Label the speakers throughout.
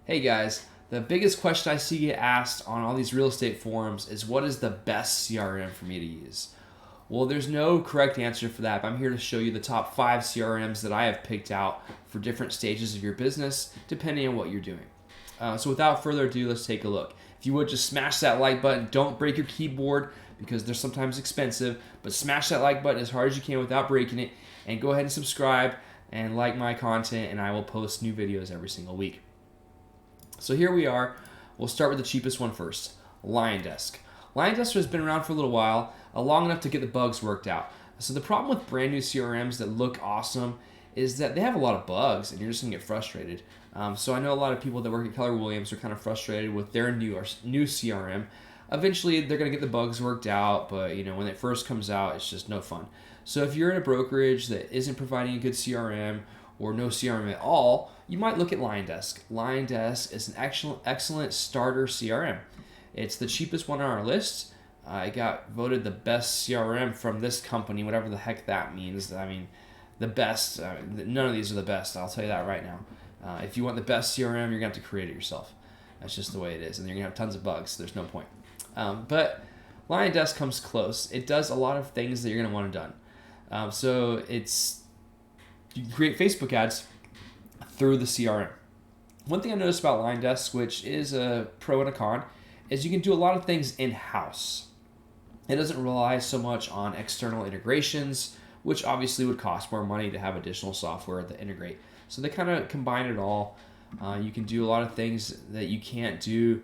Speaker 1: Hey guys, the biggest question I see get asked on all these real estate forums is what is the best CRM for me to use? Well, there's no correct answer for that, but I'm here to show you the top 5 CRMs that I have picked out for different stages of your business, depending on what you're doing. So without further ado, let's take a look. If you would just smash that like button, don't break your keyboard because they're sometimes expensive, but smash that like button as hard as you can without breaking it, and go ahead and subscribe and like my content, and I will post new videos every single week. So here we are. We'll start with the cheapest one first, Liondesk. Liondesk has been around for a little while, long enough to get the bugs worked out. So the problem with brand new CRMs that look awesome is that they have a lot of bugs and you're just gonna get frustrated. So I know a lot of people that work at Keller Williams are kind of frustrated with their new CRM. Eventually they're gonna get the bugs worked out, but when it first comes out, it's just no fun. So if you're in a brokerage that isn't providing a good CRM or no CRM at all, you might look at Liondesk. Liondesk is an excellent starter CRM. It's the cheapest one on our list. It got voted the best CRM from this company, whatever the heck that means. I mean, the best. None of these are the best. I'll tell you that right now. If you want the best CRM, you're gonna have to create it yourself. That's just the way it is, and you're gonna have tons of bugs. So there's no point. But Liondesk comes close. It does a lot of things that you're gonna want done. So you can create Facebook ads through the CRM. One thing I noticed about Liondesk, which is a pro and a con, is you can do a lot of things in-house. It doesn't rely so much on external integrations, which obviously would cost more money to have additional software that integrate. So they kind of combine it all. You can do a lot of things that you can't do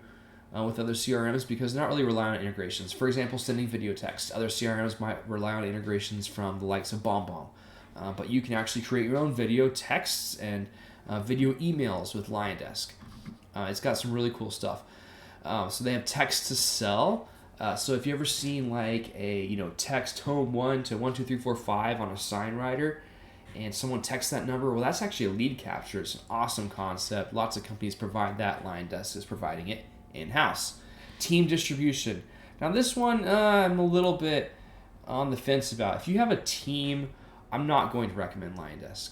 Speaker 1: with other CRMs because they're not really relying on integrations. For example, sending video text. Other CRMs might rely on integrations from the likes of BombBomb. But you can actually create your own video texts and video emails with Liondesk. It's got some really cool stuff. So they have text to sell. So if you ever seen like a text home 1 to 1 2 3 4 5 on a sign writer, and someone texts that number, well, that's actually a lead capture. It's an awesome concept. Lots of companies provide that. Liondesk is providing it in-house. Team distribution. Now this one I'm a little bit on the fence about. If you have a team, I'm not going to recommend Liondesk.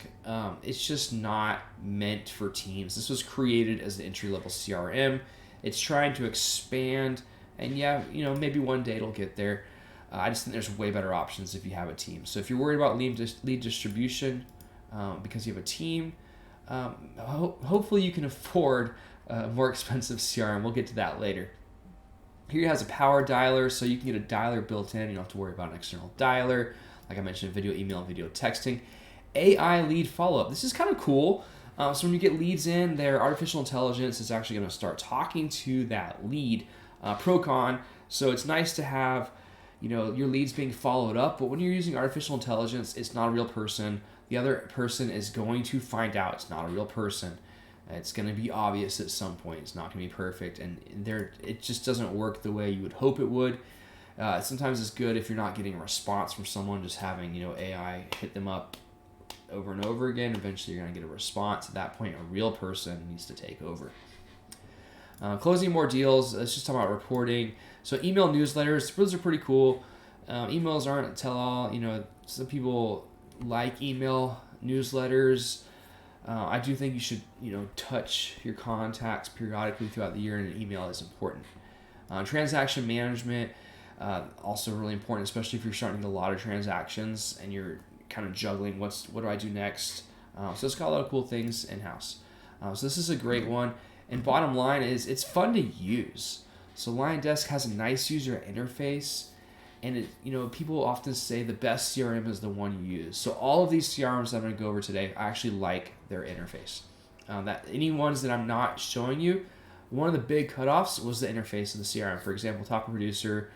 Speaker 1: It's just not meant for teams. This was created as an entry-level CRM. It's trying to expand, and maybe one day it'll get there. I just think there's way better options if you have a team. So if you're worried about lead distribution because you have a team, hopefully you can afford a more expensive CRM. We'll get to that later. Here it has a power dialer, so you can get a dialer built in. You don't have to worry about an external dialer. Like I mentioned, video email, video texting. AI lead follow-up. This is kind of cool. So when you get leads in, their artificial intelligence is actually going to start talking to that lead. Pro-con. So it's nice to have your leads being followed up, but when you're using artificial intelligence, it's not a real person. The other person is going to find out it's not a real person. It's going to be obvious at some point. It's not going to be perfect, and it just doesn't work the way you would hope it would. Sometimes it's good if you're not getting a response from someone, just having AI hit them up over and over again. Eventually you're going to get a response. At that point, a real person needs to take over. Closing more deals. Let's just talk about reporting. So email newsletters, those are pretty cool. Emails aren't a tell-all. Some people like email newsletters. I do think you should touch your contacts periodically throughout the year, and an email is important. Transaction management. Also really important, especially if you're starting to get a lot of transactions and you're kind of juggling what do I do next. So it's got a lot of cool things in-house. So this is a great one. And bottom line is it's fun to use. So Liondesk has a nice user interface, and people often say the best CRM is the one you use. So all of these CRMs that I'm going to go over today, I actually like their interface. Any ones that I'm not showing you, one of the big cutoffs was the interface of the CRM. For example, Top Producer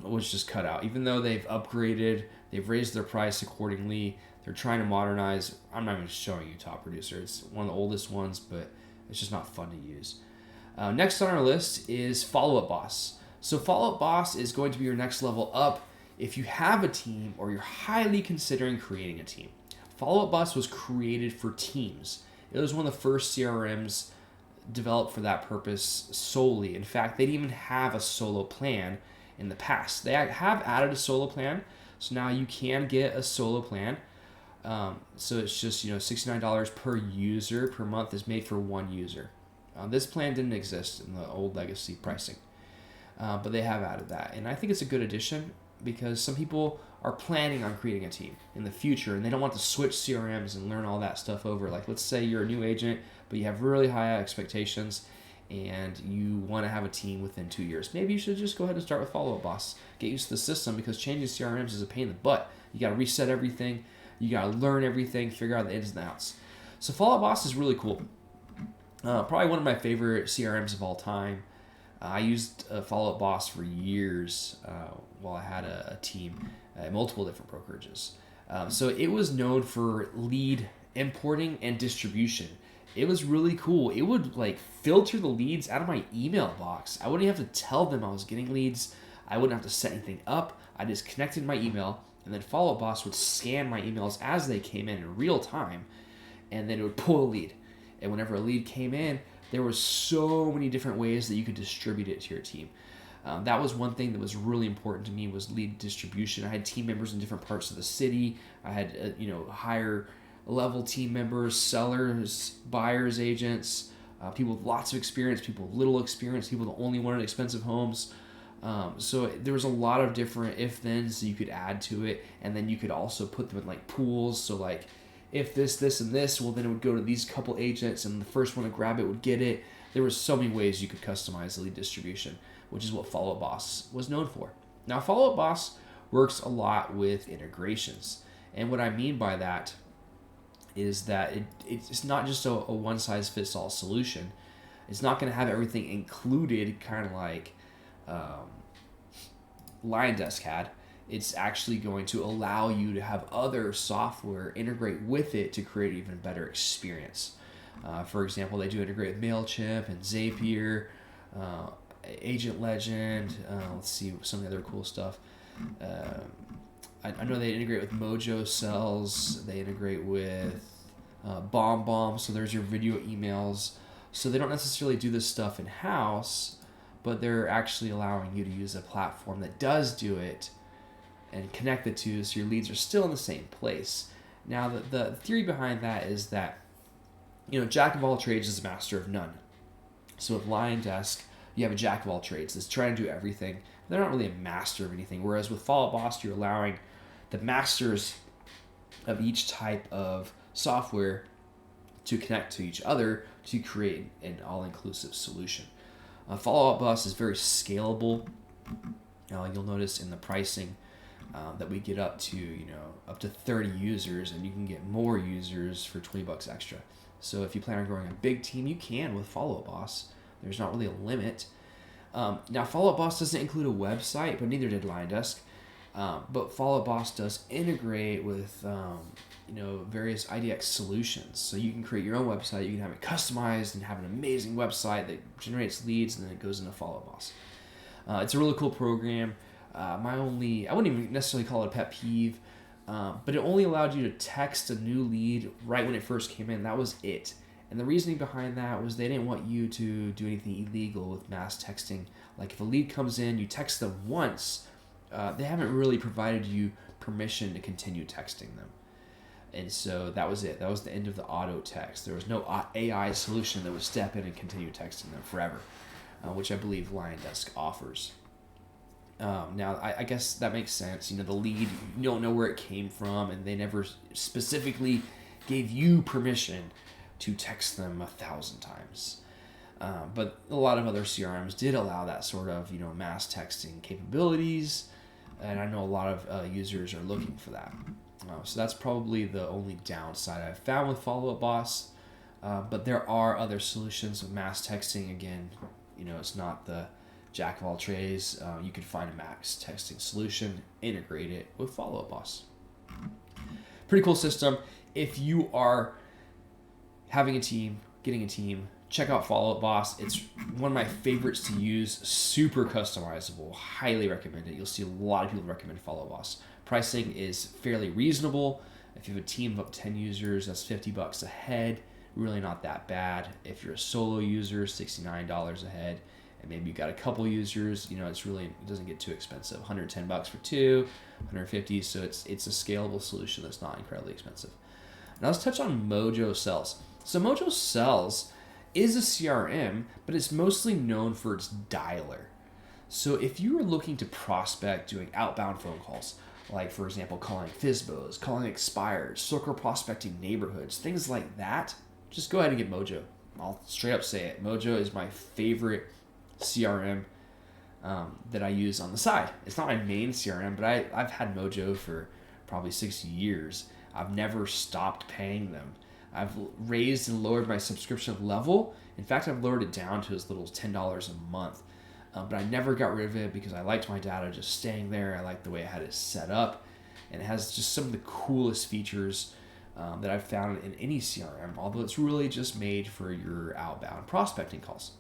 Speaker 1: was just cut out. Even though they've upgraded, they've raised their price accordingly, they're trying to modernize. I'm not even showing you Top Producer. It's one of the oldest ones, but it's just not fun to use. Next on our list is Follow Up Boss. So Follow Up Boss is going to be your next level up if you have a team or you're highly considering creating a team. Follow Up Boss was created for teams. It was one of the first CRMs developed for that purpose solely. In fact, they didn't even have a solo plan in the past. They have added a solo plan, so now you can get a solo plan. So it's just, $69 per user per month is made for one user. This plan didn't exist in the old legacy pricing, but they have added that. And I think it's a good addition because some people are planning on creating a team in the future and they don't want to switch CRMs and learn all that stuff over. Like, let's say you're a new agent, but you have really high expectations and you want to have a team within 2 years. Maybe you should just go ahead and start with Follow Up Boss. Get used to the system because changing CRMs is a pain in the butt. You got to reset everything. You got to learn everything, figure out the ins and outs. So Follow Up Boss is really cool. Probably one of my favorite CRMs of all time. I used Follow Up Boss for years while I had a team at multiple different brokerages. So it was known for lead importing and distribution. It was really cool. It would filter the leads out of my email box. I wouldn't have to tell them I was getting leads. I wouldn't have to set anything up. I just connected my email, and then Follow Up Boss would scan my emails as they came in real time, and then it would pull a lead. And whenever a lead came in, there were so many different ways that you could distribute it to your team. That was one thing that was really important to me, was lead distribution. I had team members in different parts of the city. I had higher level team members, sellers, buyers, agents, people with lots of experience, people with little experience, people that only wanted expensive homes. So there was a lot of different if-thens that you could add to it, and then you could also put them in pools. So if this, and this, well, then it would go to these couple agents, and the first one to grab it would get it. There were so many ways you could customize the lead distribution, which is what Follow Up Boss was known for. Now, Follow Up Boss works a lot with integrations. And what I mean by that is that it's not just a one-size-fits-all solution. It's not going to have everything included, kind of like Liondesk had. It's actually going to allow you to have other software integrate with it to create an even better experience. For example, they do integrate with MailChimp and Zapier, Agent Legend. Let's see some of the other cool stuff. I know they integrate with Mojosells. They integrate with BombBomb. So there's your video emails. So they don't necessarily do this stuff in-house, but they're actually allowing you to use a platform that does do it and connect the two so your leads are still in the same place. Now, the theory behind that is that, jack of all trades is a master of none. So with Liondesk, you have a jack of all trades that's trying to do everything. They're not really a master of anything, whereas with Follow Up Boss, you're allowing the masters of each type of software to connect to each other to create an all-inclusive solution. Follow Up Boss is very scalable. You'll notice in the pricing that we get up to 30 users, and you can get more users for $20 extra. So if you plan on growing a big team, you can with Follow Up Boss. There's not really a limit. Now, Follow Up Boss doesn't include a website, but neither did Liondesk. But Follow Up Boss does integrate with various IDX solutions. So you can create your own website, you can have it customized and have an amazing website that generates leads, and then it goes into Follow Up Boss. It's a really cool program. I wouldn't even necessarily call it a pet peeve, but it only allowed you to text a new lead right when it first came in. That was it. And the reasoning behind that was they didn't want you to do anything illegal with mass texting. Like if a lead comes in, you text them once, they haven't really provided you permission to continue texting them. And so that was it. That was the end of the auto text. There was no AI solution that would step in and continue texting them forever, which I believe Liondesk offers. Now, I guess that makes sense. The lead, you don't know where it came from, and they never specifically gave you permission to text them 1,000 times. But a lot of other CRMs did allow that sort of, mass texting capabilities, and I know a lot of users are looking for that. So that's probably the only downside I've found with Follow Up Boss. But there are other solutions with mass texting. Again, it's not the jack of all trades. You could find a mass texting solution, integrate it with Follow Up Boss. Pretty cool system. If you are having a team, getting a team, check out Follow Up Boss. It's one of my favorites to use. Super customizable. Highly recommend it. You'll see a lot of people recommend Follow Up Boss. Pricing is fairly reasonable. If you have a team of up to 10 users, that's $50 a head. Really not that bad. If you're a solo user, $69 a head. and maybe you got a couple users, it doesn't get too expensive. $110 for two, $150. So it's a scalable solution that's not incredibly expensive. Now let's touch on Mojosells. So Mojosells is a CRM, but it's mostly known for its dialer. So if you are looking to prospect doing outbound phone calls, like for example, calling FSBOs, calling expireds, circle prospecting neighborhoods, things like that, just go ahead and get Mojo. I'll straight up say it. Mojo is my favorite CRM that I use on the side. It's not my main CRM, but I've had Mojo for probably 6 years. I've never stopped paying them. I've raised and lowered my subscription level. In fact, I've lowered it down to as little as $10 a month. But I never got rid of it because I liked my data just staying there. I liked the way I had it set up. And it has just some of the coolest features that I've found in any CRM, although it's really just made for your outbound prospecting calls.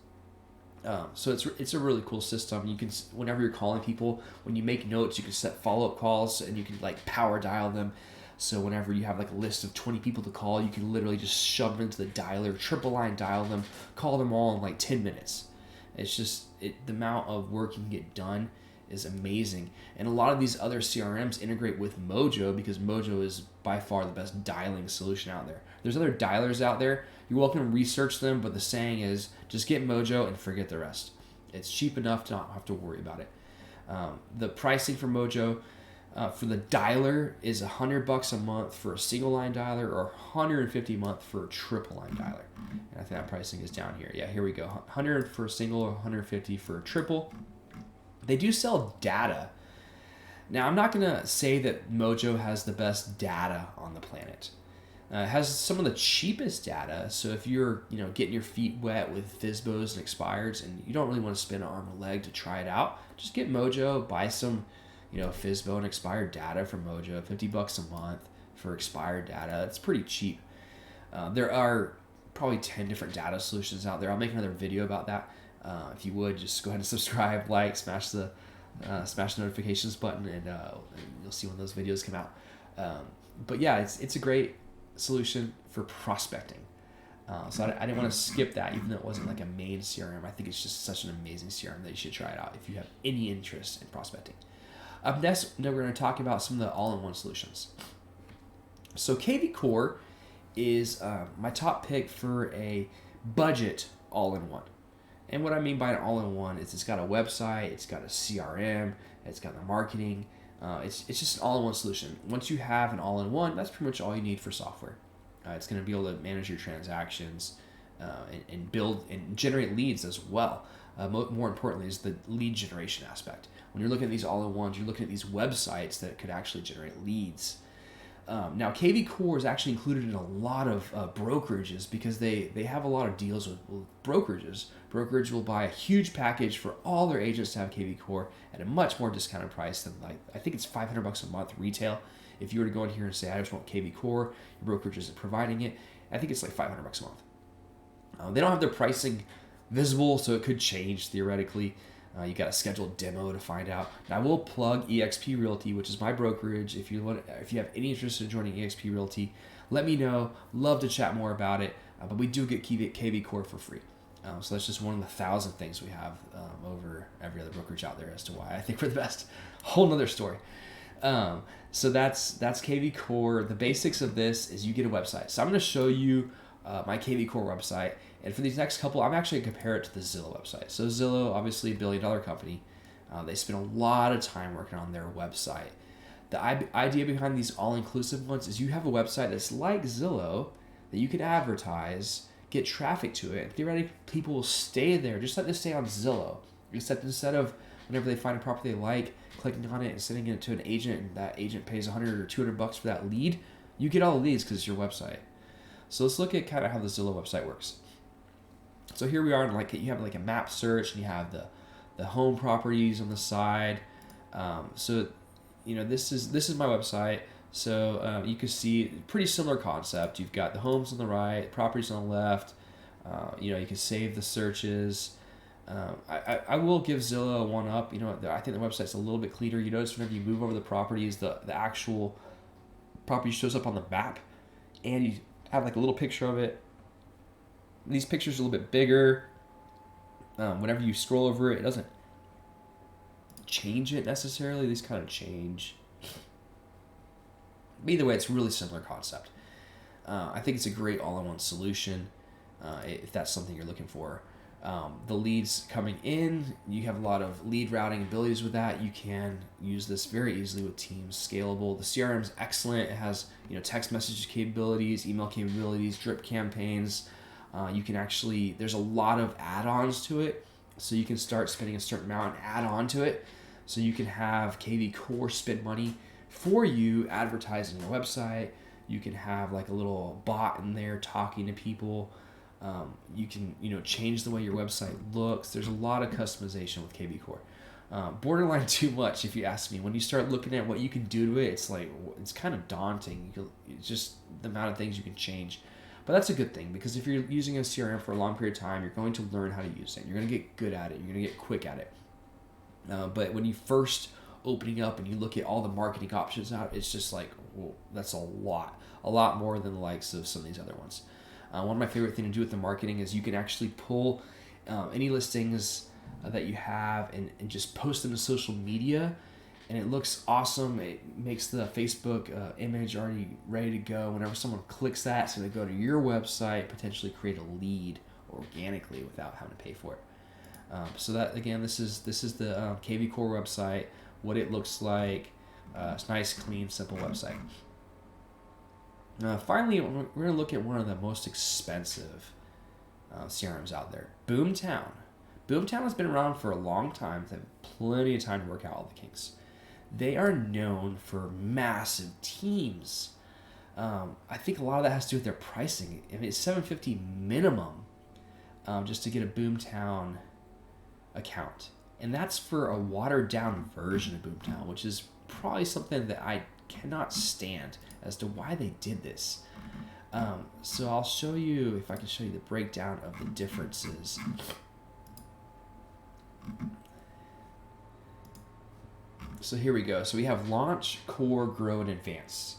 Speaker 1: So it's a really cool system. You can, whenever you're calling people, when you make notes, you can set follow-up calls and you can like power dial them. So whenever you have like a list of 20 people to call, you can literally just shove them into the dialer, triple line dial them, call them all in like 10 minutes. It's just, the amount of work you can get done is amazing. And a lot of these other CRMs integrate with Mojo because Mojo is by far the best dialing solution out there. There's other dialers out there. You're welcome to research them, but the saying is just get Mojo and forget the rest. It's cheap enough to not have to worry about it. The pricing for Mojo for the dialer is $100 a month for a single line dialer or $150 a month for a triple line dialer. And I think that pricing is down here. Yeah, here we go. 100 for a single or 150 for a triple. They do sell data. Now, I'm not going to say that Mojo has the best data on the planet. It has some of the cheapest data. So if you're, getting your feet wet with FSBOs and expireds and you don't really want to spend an arm and a leg to try it out, just get Mojo, buy some, FSBO and expired data from Mojo, $50 a month for expired data. That's pretty cheap. There are probably 10 different data solutions out there. I'll make another video about that. If you would, just go ahead and subscribe, like, smash the notifications button, and you'll see when those videos come out. But yeah, it's a great solution for prospecting. So I didn't want to skip that, even though it wasn't like a main CRM. I think it's just such an amazing CRM that you should try it out if you have any interest in prospecting. Up next, we're going to talk about some of the all-in-one solutions. So KVcore is my top pick for a budget all-in-one. And what I mean by an all-in-one is it's got a website, it's got a CRM, it's got the marketing. It's just an all-in-one solution. Once you have an all-in-one, that's pretty much all you need for software. It's going to be able to manage your transactions and build and generate leads as well. More importantly is the lead generation aspect. When you're looking at these all-in-ones, you're looking at these websites that could actually generate leads. Now, KVcore is actually included in a lot of brokerages because they have a lot of deals with brokerages. Brokerage will buy a huge package for all their agents to have KVcore at a much more discounted price than I think it's $500 a month retail. If you were to go in here and say, I just want KVcore, your brokerage isn't providing it, I think it's like $500 a month. They don't have their pricing visible, so it could change theoretically. You got to schedule a demo to find out. Now, I will plug eXp Realty, which is my brokerage. If you have any interest in joining eXp Realty, let me know. Love to chat more about it. But we do get KVcore for free. So that's just one of the 1,000 things we have over every other brokerage out there as to why I think we're the best. Whole nother story. So that's KVcore. The basics of this is you get a website. So I'm going to show you my KVcore website. And for these next couple, I'm actually going to compare it to the Zillow website. So Zillow, obviously a billion-dollar company. They spend a lot of time working on their website. The idea behind these all-inclusive ones is you have a website that's like Zillow that you can advertise, get traffic to it, and theoretically people will stay there just like they stay on Zillow. Except instead of whenever they find a property they like, clicking on it and sending it to an agent, and that agent pays $100 or $200 for that lead, you get all the leads because it's your website. So let's look at kind of how the Zillow website works. So here we are, and you have like a map search, and you have the home properties on the side. So this is my website. So you can see pretty similar concept. You've got the homes on the right, properties on the left. You can save the searches. I will give Zillow a one up. I think the website's a little bit cleaner. You notice whenever you move over the properties, the actual property shows up on the map, and you have like a little picture of it. These pictures are a little bit bigger. Whenever you scroll over it, it doesn't change it necessarily. These kind of change. But either way, it's a really similar concept. I think it's a great all-in-one solution if that's something you're looking for. The leads coming in, you have a lot of lead routing abilities with that. You can use this very easily with Teams, scalable. The CRM is excellent. It has text message capabilities, email capabilities, drip campaigns. You can actually, there's a lot of add-ons to it, so you can start spending a certain amount and add on to it. So you can have KVcore spend money for you advertising your website. You can have like a little bot in there talking to people. You can change the way your website looks. There's a lot of customization with KVcore. Borderline too much if you ask me. When you start looking at what you can do to it, it's kind of daunting. It's just the amount of things you can change. But that's a good thing, because if you're using a CRM for a long period of time, you're going to learn how to use it. You're going to get good at it. You're going to get quick at it. But when you first opening up and you look at all the marketing options out, it's just like, whoa, that's a lot more than the likes of some of these other ones. One of my favorite things to do with the marketing is you can actually pull any listings that you have and just post them to social media, and it looks awesome. It makes the Facebook image already ready to go. Whenever someone clicks that, it's going to go to your website, potentially create a lead organically without having to pay for it. So that, again, this is the KVcore website, what it looks like. It's nice, clean, simple website. Finally, we're going to look at one of the most expensive CRMs out there, Boomtown. Boomtown has been around for a long time. They have plenty of time to work out all the kinks. They are known for massive teams. I think a lot of that has to do with their pricing. I mean, it's $750 minimum just to get a Boomtown account. And that's for a watered down version of Boomtown, which is probably something that I cannot stand as to why they did this. So I'll show you, if I can show you the breakdown of the differences. So here we go. So we have Launch, Core, Grow, and Advance.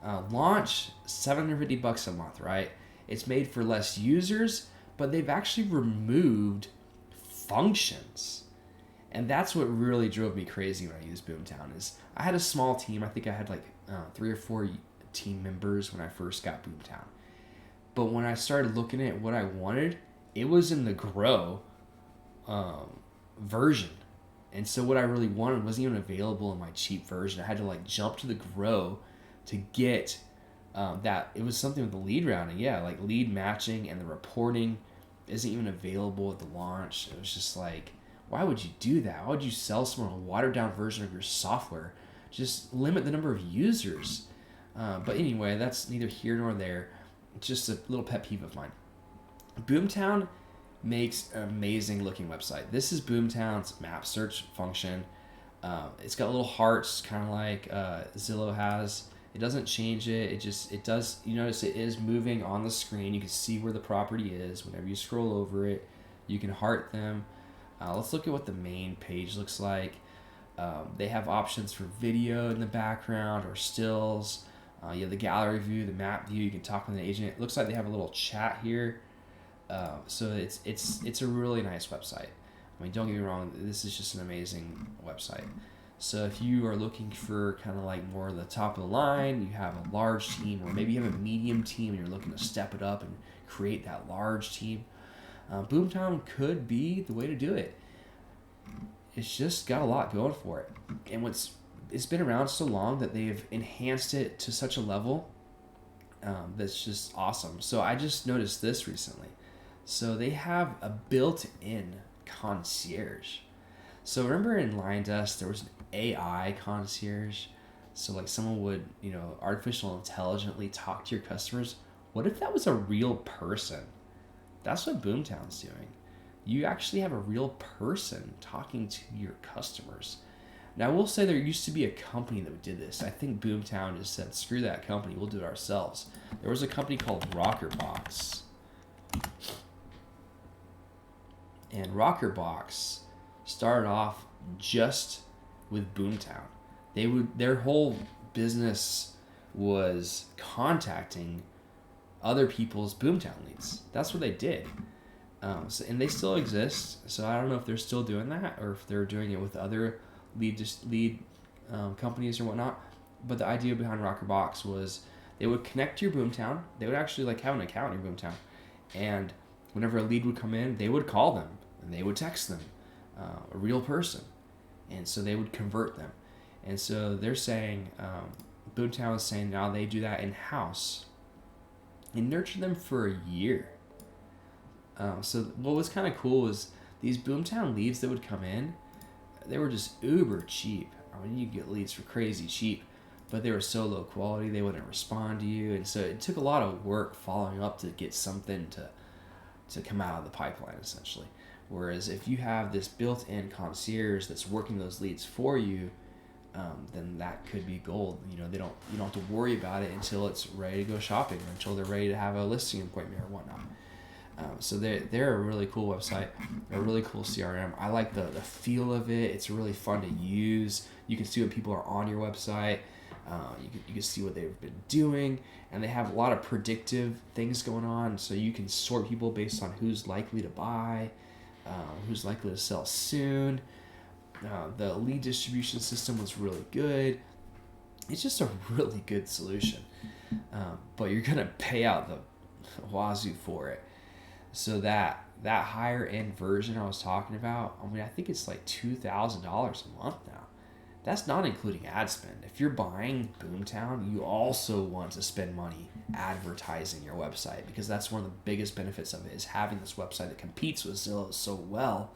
Speaker 1: Launch, $750 a month, right? It's made for less users, but they've actually removed functions. And that's what really drove me crazy when I used Boomtown. Is I had a small team. I think I had like 3 or 4 team members when I first got Boomtown. But when I started looking at what I wanted, it was in the Grow version. And so what I really wanted wasn't even available in my cheap version. I had to like jump to the Grow to get that. It was something with the lead routing. Yeah, like lead matching and the reporting isn't even available at the launch. It was just like, why would you do that? Why would you sell someone a watered down version of your software? Just limit the number of users. But anyway, that's neither here nor there. It's just a little pet peeve of mine. Boomtown makes an amazing looking website. This is Boomtown's map search function. It's got little hearts, kind of like Zillow has. It doesn't change it. It does. You notice it is moving on the screen. You can see where the property is. Whenever you scroll over it, you can heart them. Let's look at what the main page looks like. They have options for video in the background or stills. You have the gallery view, the map view. You can talk with an agent. It looks like they have a little chat here. So it's a really nice website. I mean, don't get me wrong. This is just an amazing website. So if you are looking for kind of like more of the top of the line, you have a large team, or maybe you have a medium team and you're looking to step it up and create that large team, Boomtown could be the way to do it. It's just got a lot going for it. And it's been around so long that they've enhanced it to such a level that's just awesome. So I just noticed this recently. So they have a built-in concierge. So remember in Liondesk, there was an AI concierge. So like someone would, artificial intelligently talk to your customers. What if that was a real person? That's what Boomtown's doing. You actually have a real person talking to your customers. Now, I will say there used to be a company that did this. I think Boomtown just said, screw that company, we'll do it ourselves. There was a company called Rockerbox. And Rockerbox started off just with Boomtown. Their whole business was contacting other people's Boomtown leads. That's what they did. And they still exist. So I don't know if they're still doing that or if they're doing it with other lead companies or whatnot. But the idea behind Rockerbox was they would connect to your Boomtown. They would actually like have an account in your Boomtown, and whenever a lead would come in, they would call them and they would text them, a real person, and so they would convert them. And so they're saying, Boomtown is saying now they do that in house and nurture them for a year. So what was kind of cool was these Boomtown leads that would come in, they were just uber cheap. I mean, you get leads for crazy cheap, but they were so low quality they wouldn't respond to you, and so it took a lot of work following up to get something to come out of the pipeline essentially. Whereas if you have this built-in concierge that's working those leads for you, then that could be gold. You know, you don't have to worry about it until it's ready to go shopping or until they're ready to have a listing appointment or whatnot. So they're a really cool website, a really cool CRM. I like the feel of it. It's really fun to use. You can see when people are on your website. You can see what they've been doing, and they have a lot of predictive things going on. So you can sort people based on who's likely to buy, who's likely to sell soon. The lead distribution system was really good. It's just a really good solution, but you're gonna pay out the wazoo for it. So that higher end version I was talking about, I mean, I think it's like $2,000 a month now. That's not including ad spend. If you're buying Boomtown, you also want to spend money advertising your website, because that's one of the biggest benefits of it, is having this website that competes with Zillow so well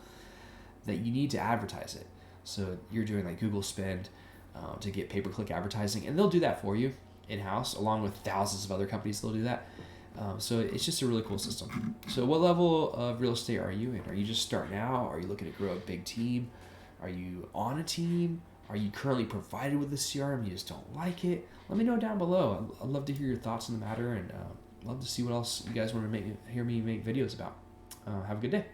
Speaker 1: that you need to advertise it. So you're doing like Google spend to get pay-per-click advertising, and they'll do that for you in-house along with thousands of other companies that'll do that. So it's just a really cool system. So what level of real estate are you in? Are you just starting out? Are you looking to grow a big team? Are you on a team? Are you currently provided with a CRM? You just don't like it? Let me know down below. I'd love to hear your thoughts on the matter, and love to see what else you guys want to hear me make videos about. Have a good day.